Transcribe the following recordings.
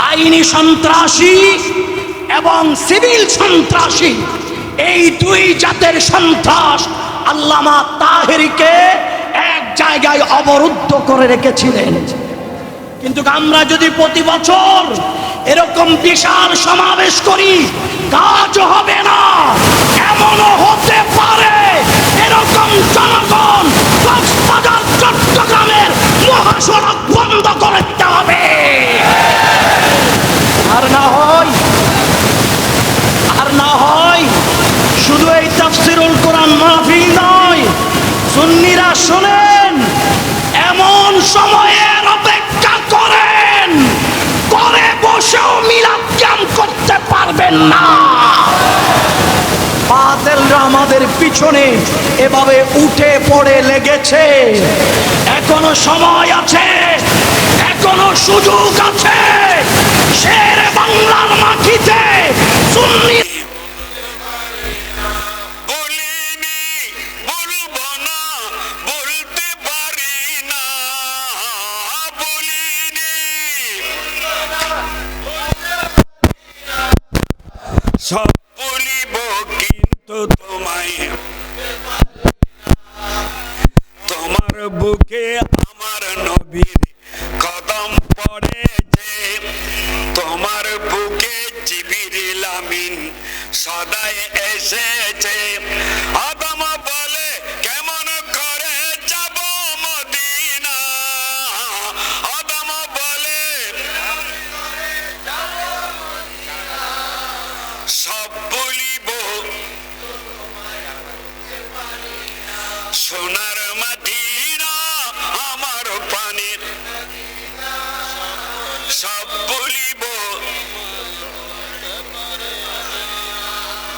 আইনি সন্ত্রাসী এবং সিভিল সন্ত্রাসী, এই দুই জাতের সন্ত্রাস আল্লামা তাহেরীকে এক জায়গায় অবরুদ্ধ করে রেখেছিলেন। কিন্তু আমরা যদি প্রতি বছর এরকম বিশাল সমাবেশ করি, কাজ হবে না। এমনও হতে পারে এরকম জনগণ কক্সবাজার চট্টগ্রামের মহাসড়ক বন্ধ করে দিতে হবে। আর না হয় শুধু এই তাফসীরুল কোরআন মাহফিল নয়, সুন্নিরা শোনেন, এমন সময়ের অপেক্ষা করেন, করে বসেও মিলাদ কিয়াম করতে পারবেন না। বাতিলরা আমাদের পিছনে এভাবে উঠে পড়ে লেগেছে। এখনো সময় আছে, এখনো সুযোগ আছে। শেরে বাংলার মাটিতে সুন্নি সব বলিব, কিন্তু তোমায়, তোমার বুকে আমার নবীর কদম পড়েছে, তোমার বুকে জিবরিল আমিন সদাই এসেছে। আদম বলে কেমন করে যাব মদিনা, আদম বলে সব বলিব, সোনার মদিনা আমার পানির, সব বলিব।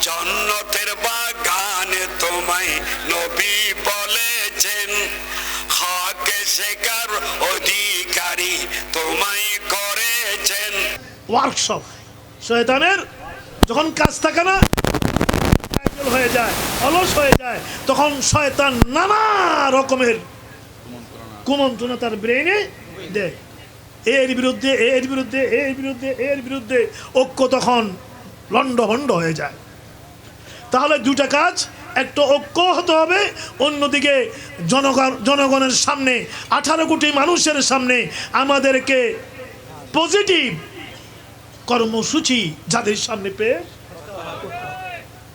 জান্নাতের বাগানে তোমায় নবী বলেছেন, হকে শেখার অধিকারী তোমায় করেছেন। ওয়ার্কশপ শয়তানের যখন কাজ থাকে না, হয়ে যায়, অলস হয়ে যায়, তখন শয়তান নানা রকমের কুমন্ত্রণা তার ব্রেনে দেয়। এর বিরুদ্ধে, এর বিরুদ্ধে, এর বিরুদ্ধে, এর বিরুদ্ধে ঐক্য তখন লণ্ডভণ্ড হয়ে যায়। তাহলে দুটা কাজ, একটা ঐক্য হতে হবে, অন্যদিকে জনগণের সামনে, 18 কোটি মানুষের সামনে আমাদেরকে পজিটিভ কর্মসূচি যাদের সামনে পেয়ে,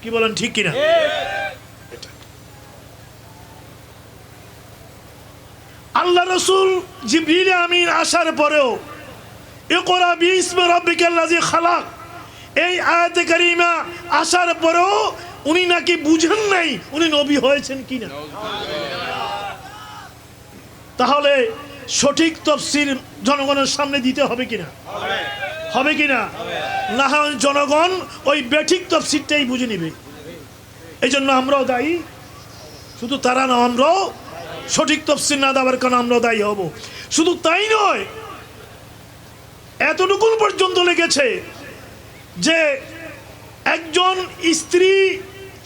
কি বলেন ঠিক কিনা? আল্লাহ রাসূল জিবরিল আমিন আসার পরেও ইকরা বিইসমি রাব্বিকাল্লাযী খালাক, এই আয়াতে কারিমা আসার পরেও উনি নাকি বুঝেন নাই উনি নবী হয়েছেন কিনা। তাহলে সঠিক তাফসীর জনগণের সামনে দিতে হবে কিনা? হবে কিনা? না হয় জনগণ ওই বেঠিক তাফসীরটাই বুঝে নিবে। এই জন্য আমরাও দায়ী, শুধু তারা না, আমরাও সঠিক তাফসীর না দেওয়ার কারণে আমরাও দায়ী হব। শুধু তাই নয়, এতটুকু পর্যন্ত লেগেছে যে একজন স্ত্রী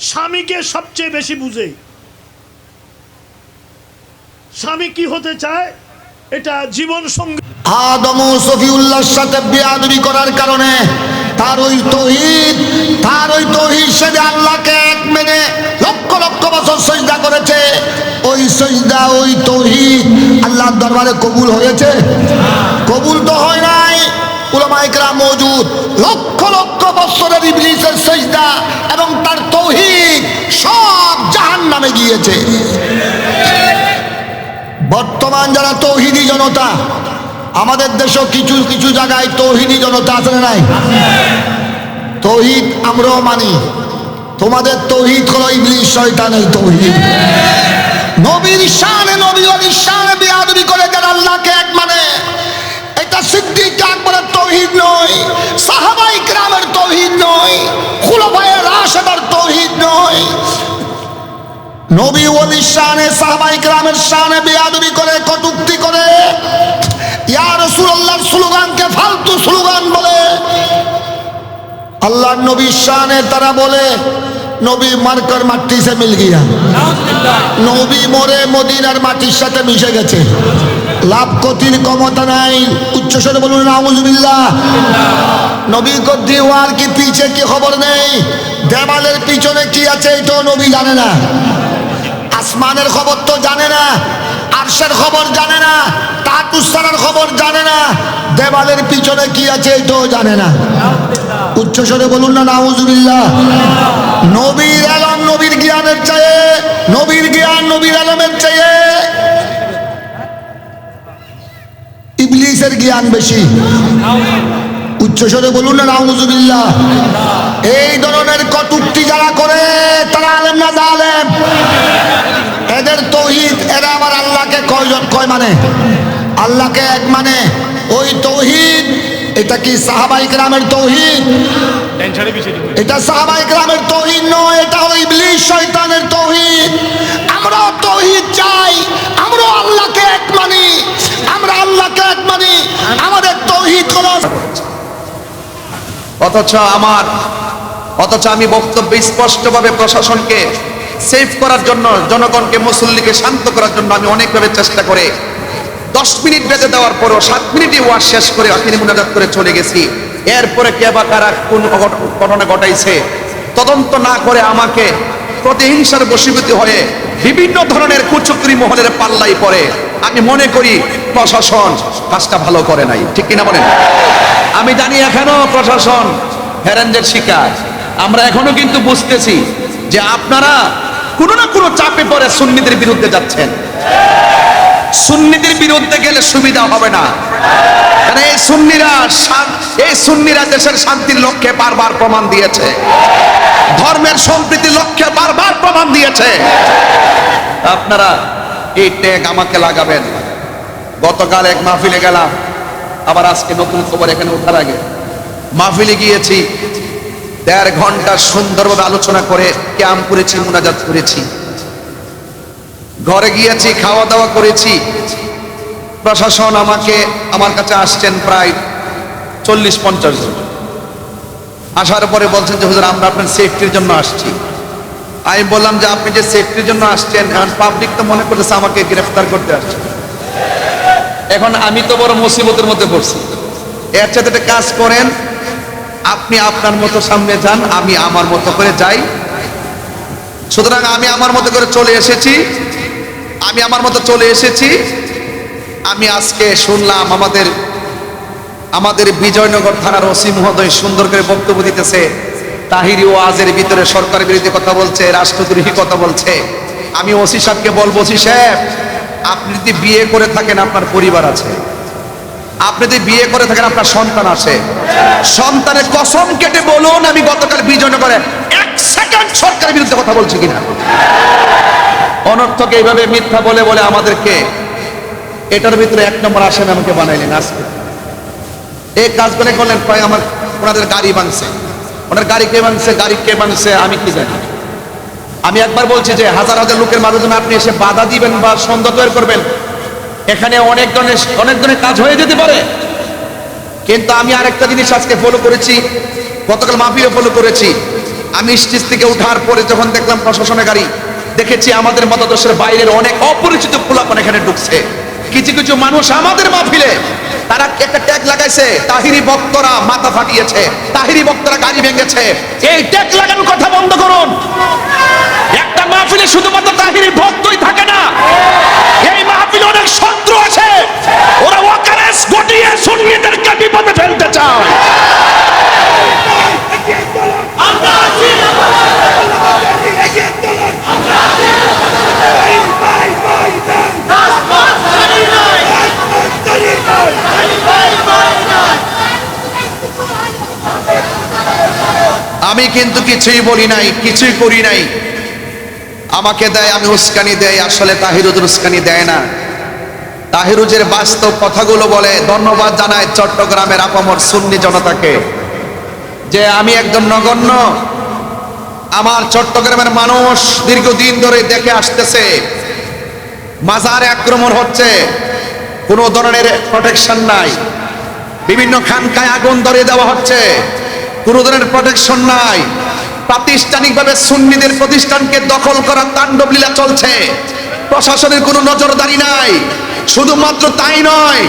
স্বামীকে সবচেয়ে বেশি বুঝে। স্বামী কি হতে চায় এটা জীবন সঙ্গী। আদম ও সফিউল্লাহর সাথে বেয়াদবি করার কারণে তার ওই তৌহিদ সাথে আল্লাহকে এক মেনে লক্ষ লক্ষ বছর সিজদা করেছে। ওই সিজদা, ওই তৌহিদ আল্লাহর দরবারে কবুল হয়েছে? কবুল তো হয় নাই। উলামায়ে কেরাম মওজুদ, লক্ষ লক্ষ বছরের ইবলিসের সিজদা এবং তার তৌহিদ সব জাহান্নামে গিয়েছে। বর্তমান যারা তৌহিদি জনতা, আমাদের দেশেও কিছু কিছু জায়গায় তৌহিদি জনতা আছে না নাই? তৌহিদ আমরাও মানি, তোমাদের তৌহিদ হলো ইবলিস শয়তানের তৌহিদ। নবীর শানে, নবী ওলির শানে বেয়াদবি করে যারা আল্লাহকে এক মানে, এটা সিদ্দিক আকবরের তৌহিদ নয়, সাহাবায়ে কেরামের তৌহিদ নয়, খুলাফায়ে রাশিদের তৌহিদ নয়। নবী ওলির শানে, সাহাবায়ে কেরামের শানে বেয়াদবি করে, কটূক্তি করে, ইয়া রাসূলুল্লাহর স্লোগানকে ফালতু স্লোগান বলে, আল্লাহর নবীর শানে তারা বলে নবী মারকর মাটি সে মিল গিয়া, নবী মরে মদিনার মাটির সাথে মিশে গেছে। লাভ ক্ষতির ক্ষমতা নাই। উচ্চস্বরে বলুন নাউজুবিল্লাহ। নবী কো দীওয়ার কি পিছে কি খবর নেই, দেওয়ালের পিছনে কি আছে এটাও নবী জানে না। আসমানের খবর তো জানে না, আরশের খবর জানে না, তাতুসানের খবর জানে না, দেওয়ালের পিছনে কি আছে এটাও জানে না। উচ্চস্বরে বলুন না নাউজুবিল্লাহ। নবীর আলম নবীর জ্ঞানের চেয়ে, নবীর জ্ঞান নবীর আলমের চেয়ে ইবলিসের জ্ঞান বেশি। উচ্চস্বরে বলুন না নাউজুবিল্লাহ। এই ধরনের কটূক্তি যারা করে তারা আলেম না জালেম? এদের তৌহিদ, এরা আমার আল্লাহকে কয় মানে? আল্লাহকে এক মানে। ওই তৌহিদ, এটা কি সাহাবায়ে কেরামের তৌহিদ? এটা সাহাবায়ে কেরামের তৌহিদ নয়, এটা হলো ইবলিস শয়তানের তৌহিদ। আমরা তৌহিদ চাই, আমরা আল্লাহকে এক মানি, আমরা আল্লাহকে এক মানি। আমাদের তৌহিদ হলো অথচ আমি বক্তব্য স্পষ্টভাবে প্রশাসনকে সেভ করার জন্য, জনগণকে, মুসল্লিকে শান্ত করার জন্য আমি অনেকভাবে চেষ্টা করে 10 মিনিট বেঁধে দেওয়ার পরও 7 মিনিটে ওয়াজ শেষ করে আখিরি মুনাজাত করে চলে গেছি। এরপরে কে বা কারা কোন ঘটনা ঘটাইছে তদন্ত না করে আমাকে প্রতিহিংসার বশীভূত হয়ে বিভিন্ন ধরনের কুচক্রী মহলের পাল্লাই পড়ে। আমি মনে করি প্রশাসন কাজটা ভালো করে নাই, ঠিক কিনা বলেন? আমি জানি এখনো প্রশাসন হ্যারানদের শিকার। আমরা এখনো কিন্তু বুঝতেছি যে আপনারা কোনো না কোনো চাপে পড়ে সুন্নিদের বিরুদ্ধে যাচ্ছেন। সুন্নিদের বিরুদ্ধে গেলে সুবিধা হবে না, কারণ এই সুন্নিরা দেশের শান্তির লক্ষ্যে বারবার প্রমাণ দিয়েছে, ধর্মের সম্প্রীতির লক্ষ্যে বারবার প্রমাণ দিয়েছে। আপনারা এই ট্যাগ আমাকে লাগাবেন। গতকাল এক মাহফিলে গেলাম, আবার আজকে নতুন খবর এখানে ওঠার আগে মাহফিলে গিয়েছি। 1.5 ঘন্টা সুন্দরভাবে আলোচনা করে ক্যাম্প করেছি, মুনাজাত করেছি, ঘরে গিয়েছি, খাওয়া দাওয়া করেছি। প্রশাসন আমার কাছে আসছেন প্রায় 40-50 জন। আসার পরে বলছেন যে হুজুর আমরা আপনার সেফটির জন্য আসছি। আমি বললাম যে আপনি যে সেফটির জন্য আসছেন, এখন পাবলিক তো মনে করতেছে আমাকে গ্রেফতার করতে আসছে। এখন আমি তো বড় মুসিবতের মধ্যে পড়ছি। এর সাথে একটা কাজ করেন, আপনি আপনার মতো সামনে যান, আমি আমার মতো করে যাই। সুতরাং আমি আমার মতো করে চলে এসেছি। আমি আজকে শুনলাম আমাদের বিজয়নগর থানার ওসি মহোদয় সুন্দর করে বক্তব্য দিতেছে। তাহিরি ওয়াজের ভিতরে সরকারের বিরুদ্ধে কথা বলছে, রাষ্ট্রদ্রোহী কথা বলছে। আমি ওসি সাহেবকে বলবো, ওসি সাহেব আপনি যদি বিয়ে করে থাকেন আপনার পরিবার আছে, আপনি যদি বিয়ে করে থাকেন আপনার সন্তান আছে, সন্তানের কসম কেটে বলুন আমি গতকাল বিজয়নগরে 1 সেকেন্ড সরকারের বিরুদ্ধে কথা বলছি কিনা। অনর্থক এইভাবে মিথ্যা বলে বলে আমাদেরকে এটার ভিতরে 1 নম্বর আসামি আমাকে বানাইলেন। আজকে এই কাজগুলো করলেন, আমার ওনাদের গাড়ি ভাঙছে, ওনার গাড়ি কে ভাঙছে আমি কি জানি। আমি একবার বলছি যে হাজার হাজার লোকের মাঝে যখন আপনি এসে বাধা দিবেন বা সন্দেহ তৈরি করবেন, এখানে অনেক ধরনের কাজ হয়ে যেতে পারে। কিন্তু আমি আরেকটা জিনিস আজকে ফলো করেছি, গতকাল মাহফিলে ফলো করেছি। আমি স্টেজ থেকে ওঠার পরে যখন দেখলাম প্রশাসনের গাড়ি, দেখেছি আমাদের মতাদর্শের বাইরের অনেক অপরিচিত পোলাপান এখানে ঢুকছে। কিছু মানুষ আমাদের মাহফিলে তারা একটা ট্যাগ লাগাইছে, তাহিরি বক্তরা মাথা ফাটিয়েছে, তাহিরি বক্তরা গাড়ি ভেঙেছে। এই ট্যাগ লাগানোর কথা বন্ধ করুন। একটা মাহফিলে শুধুমাত্র তাহিরি ভক্তই থাকে না, এই মাহফিলে অনেক শত্রু আছে, ওরা ওয়াকারেস গটিয়ে সুন্নিদেরকে বিপদে ফেলতে চায়। আমি কিন্তু কিছুই বলি নাই, কিছুই করি নাই। আমাকে দেয়, আমি উস্কানি দেয়। আসলে তাহিরুজের উস্কানি দেয় না, তাহিরুজের বাস্তব কথাগুলো বলে। ধন্যবাদ জানায় চট্টগ্রামের আপামর সুন্নি জনতাকে যে আমি একজন নগণ্য, আমার চট্টগ্রামের মানুষ দীর্ঘদিন ধরে দেখে আসতেছে মাজারে আক্রমণ হচ্ছে, কোনো ধরনের প্রোটেকশন নাই, বিভিন্ন খানকায় আগুন ধরিয়ে দেওয়া হচ্ছে, কোনো ধরনের প্রোটেকশন নাই। প্রাতিষ্ঠানিকভাবে সুন্নিদের প্রতিষ্ঠানকে দখল করার তাণ্ডব লীলা চলছে। প্রশাসনের কোনো নজরদারি নাই। শুধুমাত্র তাই নয়,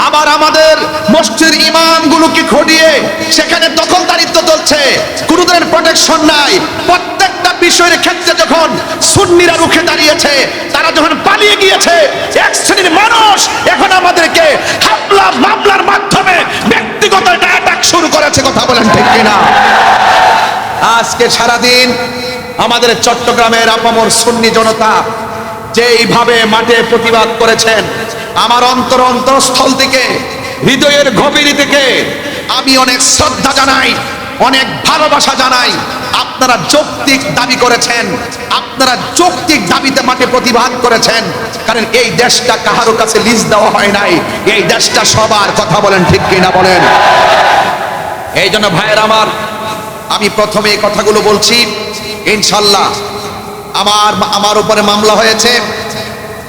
আবার আমাদের মসজিদের ইমামগুলোকে খটিয়ে সেখানে দখলদারিত্ব চলছে। কোনো ধরনের প্রোটেকশন নাই। প্রত্যেকটা বিষয়ের ক্ষেত্রে যখন সুন্নিরা রুখে দাঁড়িয়েছে, তারা যখন পালিয়ে গিয়েছে, এক শ্রেণীর মানুষ এখন আমাদেরকে হামলা মামলার মাধ্যমে ব্যক্তিগত অ্যাটাক শুরু করেছে। কথা বলেন ঠিক কিনা? আজকে সারাদিন আমাদের চট্টগ্রামের আপামর সুন্নি জনতা যেইভাবে মাঠে প্রতিবাদ করেছেন, আমার অন্তরস্থল থেকে, হৃদয়ের গভীর থেকে আমি অনেক শ্রদ্ধা জানাই, অনেক ভালোবাসা জানাই। আপনারা যৌক্তিক দাবি করেছেন, আপনারা যৌক্তিক দাবিতে মাঠে প্রতিবাদ করেছেন, কারণ এই দেশটা কাহারো কাছে লিজ দেওয়া হয় নাই। এই দেশটা সবার। কথা বলেন ঠিক কিনা বলেন? এই জন্য ভাইয়ের আমার, আমি প্রথমে এই কথাগুলো বলছি। ইনশাল্লাহ আমার উপরে মামলা হয়েছে,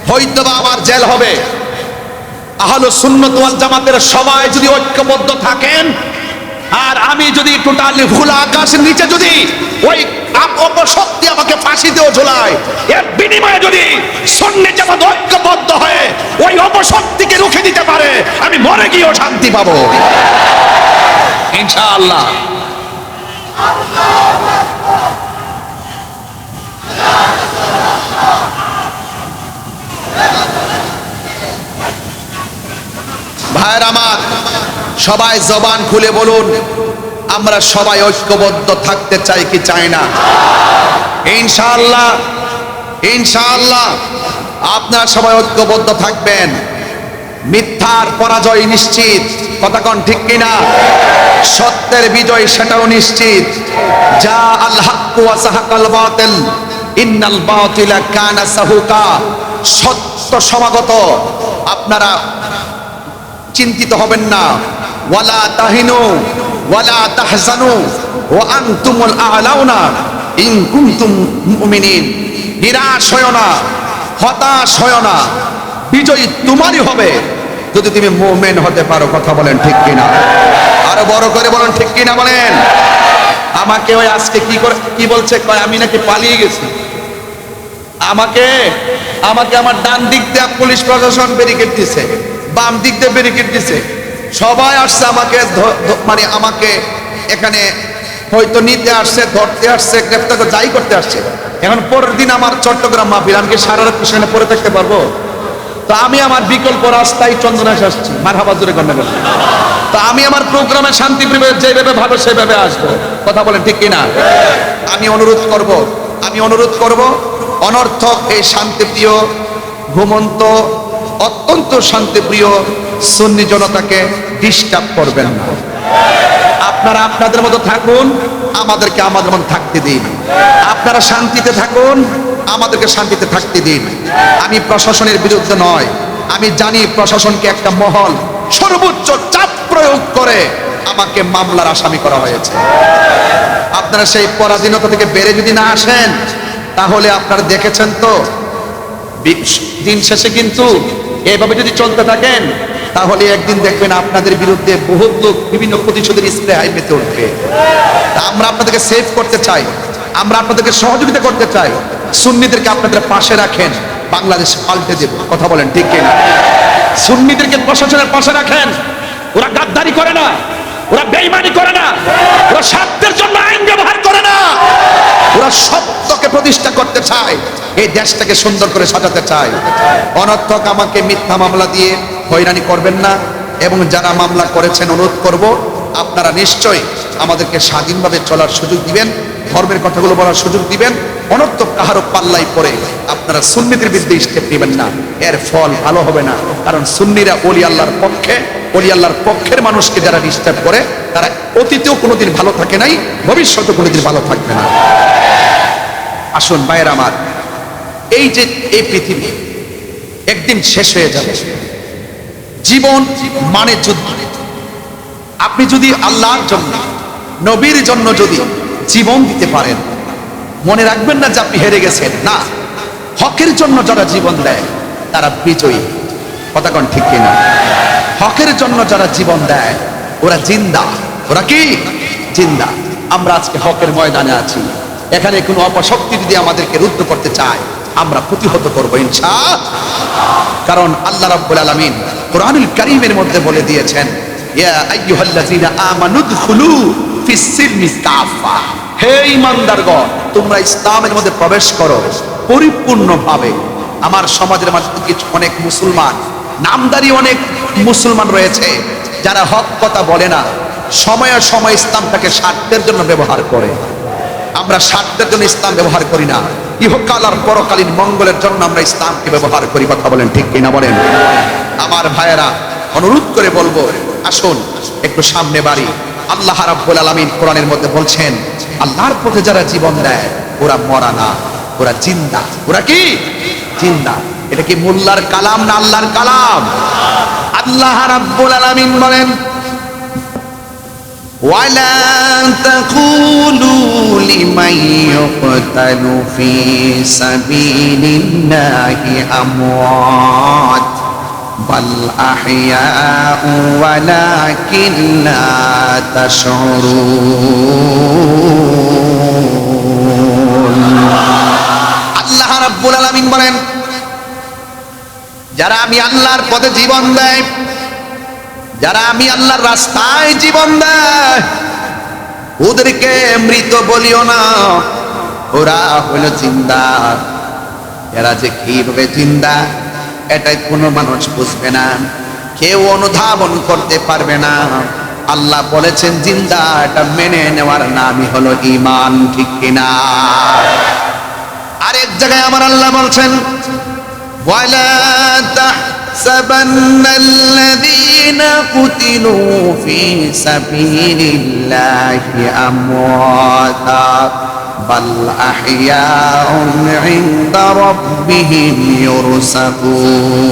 হয়তোবা আমার জেল হবে। আহলে সুন্নাত ওয়াল জামাতের সবাই যদি ঐক্যবদ্ধ থাকেন, আর আমি যদি টোটালি খোলা আকাশের নিচে যদি ওই অপশক্তি আমাকে ফাঁসিতেও ঝোলায়, এর বিনিময়ে যদি সুন্নি জামাত ঐক্যবদ্ধ হয়ে ওই অপশক্তিকে রুখে দিতে পারে, আমি মরে গিয়েও শান্তি পাবো ইনশাআল্লাহ। ভাইয়ের আমার, সবাই জবান খুলে বলুন, আমরা সবাই ঐক্যবদ্ধ থাকতে চাই কি চাই না? ইনশাআল্লাহ, ইনশাআল্লাহ আপনারা সবাই ঐক্যবদ্ধ থাকবেন। মিথ্যার পরাজয় নিশ্চিত। কথা কোন ঠিক কিনা? সত্যের বিজয় সেটাও নিশ্চিত। যা আল হক ওয়া সাহাকাল বাতিল ইন্নাল বাতিলা কানা সাহুকা। সত্য সমাগত, আপনারা চিন্তিত হবেন না। ওয়ালা তাহিনু ওয়ালা তাহজানু ওয়া আনতুমুল আ'লাউনা ইন কুনতুম মুমিনিন। নিরাশ হয় না, হতাশ হয় না, বিজয়ী তোমারই হবে যদি তুমি মুমিন হতে পারো। কথা বলেন ঠিক কিনা? আরো বড় করে বলেন ঠিক কিনা বলেন। আমাকে ওই আজকে কি বলছে, কয় আমি নাকি পালিয়ে গেছি। আমাকে আমার ডান দিক দিয়ে পুলিশ প্রশাসন ব্যারিকেড দিছে, বাম দিক দিয়ে ব্যারিকেড দিছে, সবাই আসছে আমাকে মানে আমাকে এখানে হয়তো নিতে আসছে, ধরতে আসছে, গ্রেফতার করে যাই করতে আসছে। এখন পরের দিন আমার চট্টগ্রাম মাহফিল, আমি কি সারা রাত সেখানে পড়ে থাকতে পারবো? তো আমি আমার বিকল্প রাস্তায় চন্দনাশ আসছি, মারহাবা জোরে কন্যা বলে। তো আমি আমার প্রোগ্রামে শান্তিপ্রিয় যেভাবে ভাবে সেভাবে আসবো। কথা বলেন ঠিক কিনা? আমি অনুরোধ করব অনর্থক এই শান্তিপ্রিয়, ঘুমন্ত, অত্যন্ত শান্তিপ্রিয় সুন্নি জনতাকে ডিস্টার্ব করবেন না। আপনারা আপনাদের মতো থাকুন, আমাদেরকে আমাদের মতো থাকতে দিন। আপনারা শান্তিতে থাকুন, আমাদেরকে শান্তিতে থাকতে দিন। আমি প্রশাসনের বিরুদ্ধে নয়, আমি জানি প্রশাসনকে একটা মহল সর্বোচ্চ চাপ প্রয়োগ করে আমাকে মামলার আসামি করা হয়েছে। আপনারা সেই পরাধীনতা থেকে বেড়ে যদি না আসেন, তাহলে আপনারা দেখেছেন তো দিন শেষে কিন্তু এইভাবে যদি চলতে থাকেন, তাহলে একদিন দেখবেন আপনাদের বিরুদ্ধে বহুত লোক বিভিন্ন প্রতিশোধের স্প্রে হাইপেতে উঠবে। আমরা আপনাদেরকে সেভ করতে চাই, আমরা আপনাদেরকে সহযোগিতা করতে চাই। সুন্নিদেরকে আপনাদের পাশে রাখেন, বাংলাদেশ পাল্টে দেব। কথা বলেন ঠিক কিনা? সুন্নিদেরকে প্রশাসনের পাশে রাখেন। ওরা গাদ্দারি করে না, ওরা বেঈমানি করে না, ওরা স্বার্থের জন্য আইন ব্যবহার করে না, ওরা সত্যকে প্রতিষ্ঠা করতে চায়, এই দেশটাকে সুন্দর করে সাজাতে চায়। অনর্থক আমাকে মিথ্যা মামলা দিয়ে হয়রানি করবেন না, এবং যারা মামলা করেছেন অনুরোধ করব আপনারা নিশ্চয়ই আমাদেরকে স্বাধীনভাবে চলার সুযোগ দিবেন, ধর্মের কথাগুলো বলার সুযোগ দিবেন। অনর্থক কাহারও পাল্লাই পড়ে আপনারা সুন্নিদের বিরুদ্ধে স্টেপ নেবেন না, এর ফল ভালো হবে না। কারণ সুন্নিরা ওলি আল্লাহর পক্ষে, ওলি আল্লাহর পক্ষের মানুষকে যারা ডিস্টার্ব করে, তারা অতীতেও কোনোদিন ভালো থাকে নাই, ভবিষ্যতে কোনোদিন ভালো থাকবে না। আসুন ভাইয়ের আমার, এই যে এই পৃথিবী একদিন শেষ হয়ে যাবে। জীবন মানে যুদ্ধ। আপনি যদি আল্লাহর জন্য, নবীর জন্য যদি জীবন দিতে পারেন, মনে রাখবেন না যে আপনি হেরে গেছেন। না, হকের জন্য যারা জীবন দেয় তারা বিজয়ী। কথা কোন ঠিক কিনা? হকের জন্য যারা জীবন দেয় ওরা জিন্দা। ওরা কি? জিন্দা। আমরা আজকে হকের ময়দানে আছি। এখানে কোনো অপশক্তি যদি আমাদেরকে রুদ্ধ করতে চায়, আমরা প্রতিহত করবো ইনশাআল্লাহ। কারণ আল্লাহ রাব্বুল আলামিন কোরআনুল কারীমের মধ্যে বলে দিয়েছেন, ইয়া আইয়ুহাল্লাযীনা আমানু দুখুলু ফিস সিলমি কাফা, হে ঈমানদারগণ তোমরা ইসলামের মধ্যে প্রবেশ করো পরিপূর্ণভাবে। আমার সমাজের মাঝে কিছু অনেক মুসলমান, নামদারি অনেক মুসলমান রয়েছে যারা হক কথা বলে না, সময়ে সময় ইসলামটাকে স্বার্থের জন্য ব্যবহার করে। আমরা স্বার্থের জন্য ইসলাম ব্যবহার করি না, ইহকাল আর পরকালীন মঙ্গলের জন্য আমরা ইসলামকে ব্যবহার করি। কথা বলেন ঠিক কিনা বলেন? আমার ভাইয়েরা, অনুরোধ করে বলবো, আসুন একটু সামনে বাড়ি। আল্লাহ রাব্বুল আলামিন কোরআনের মধ্যে বলছেন, আল্লাহর পথে যারা জীবন দেয় ওরা মরা না, ওরা জিন্দা। ওরা কি? জিন্দা। এটা কি মোল্লার কালাম না আল্লাহর কালাম? আল্লাহ রাব্বুল আলামিন বলেন, وَلَا تَقُولُوا لِمَنْ يُقْتَلُ فِي سَبِيلِ اللَّهِ أَمْوَاتٌ بَلْ أَحْيَاءٌ وَلَكِنْ لَا تَشْعُرُونَ। আল্লাহ রাব্বুল আলামিন বলেন, যারা আমি আল্লাহর পথে জীবন দেয়, যারা আমি আল্লাহর রাস্তায় জীবন দেয়, ওদেরকে মৃত বলিও না, ওরা হইল জিন্দা। এরা যে কিভাবে জিন্দা এটাই কোনো মানুষ বুঝবে না, কেউ অনুধাবন করতে পারবে না। আল্লাহ বলেছেন জিন্দা, এটা মেনে নেওয়ার নামই হলো ঈমান। ঠিক কিনা? আরেক জায়গায় আমার আল্লাহ বলছেন, ওয়ালা تحسبن الذين قتلوا في سبيل الله أمواتا بل أحياء عند ربهم يرزقون।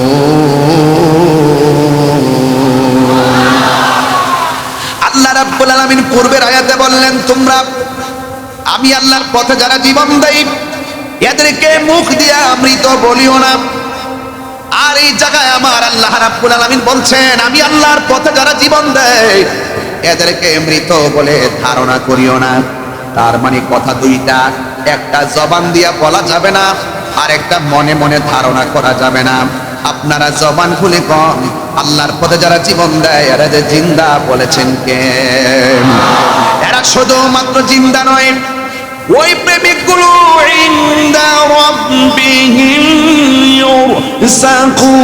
আল্লাহ রাব্বুল আলামিন পূর্বের আয়াতে বললেন, তোমরা আমি আল্লাহর পথে যারা জীবন দেই এদেরকে মুখ দিয়া মৃত বলিও না। আর এই জায়গায় আমার আল্লাহ রাব্বুল আলামিন বলছেন, আমি আল্লাহর পথে যারা জীবন দেয় এদেরকে মৃত বলে ধারণা করিও না। তার মানে কথা দুইটা, একটা জবান দিয়া বলা যাবে না, আর একটা মনে মনে ধারণা করা যাবে না। আপনারা জবান খুলে কন, আল্লাহর পথে যারা জীবন দেয় এরা যে জিন্দা বলেছেন কে? এরা শুধুমাত্র জিন্দা নয়, ওই প্রেমিকগুলো ইনদা রাব্বিহিম ইউরসাকুন,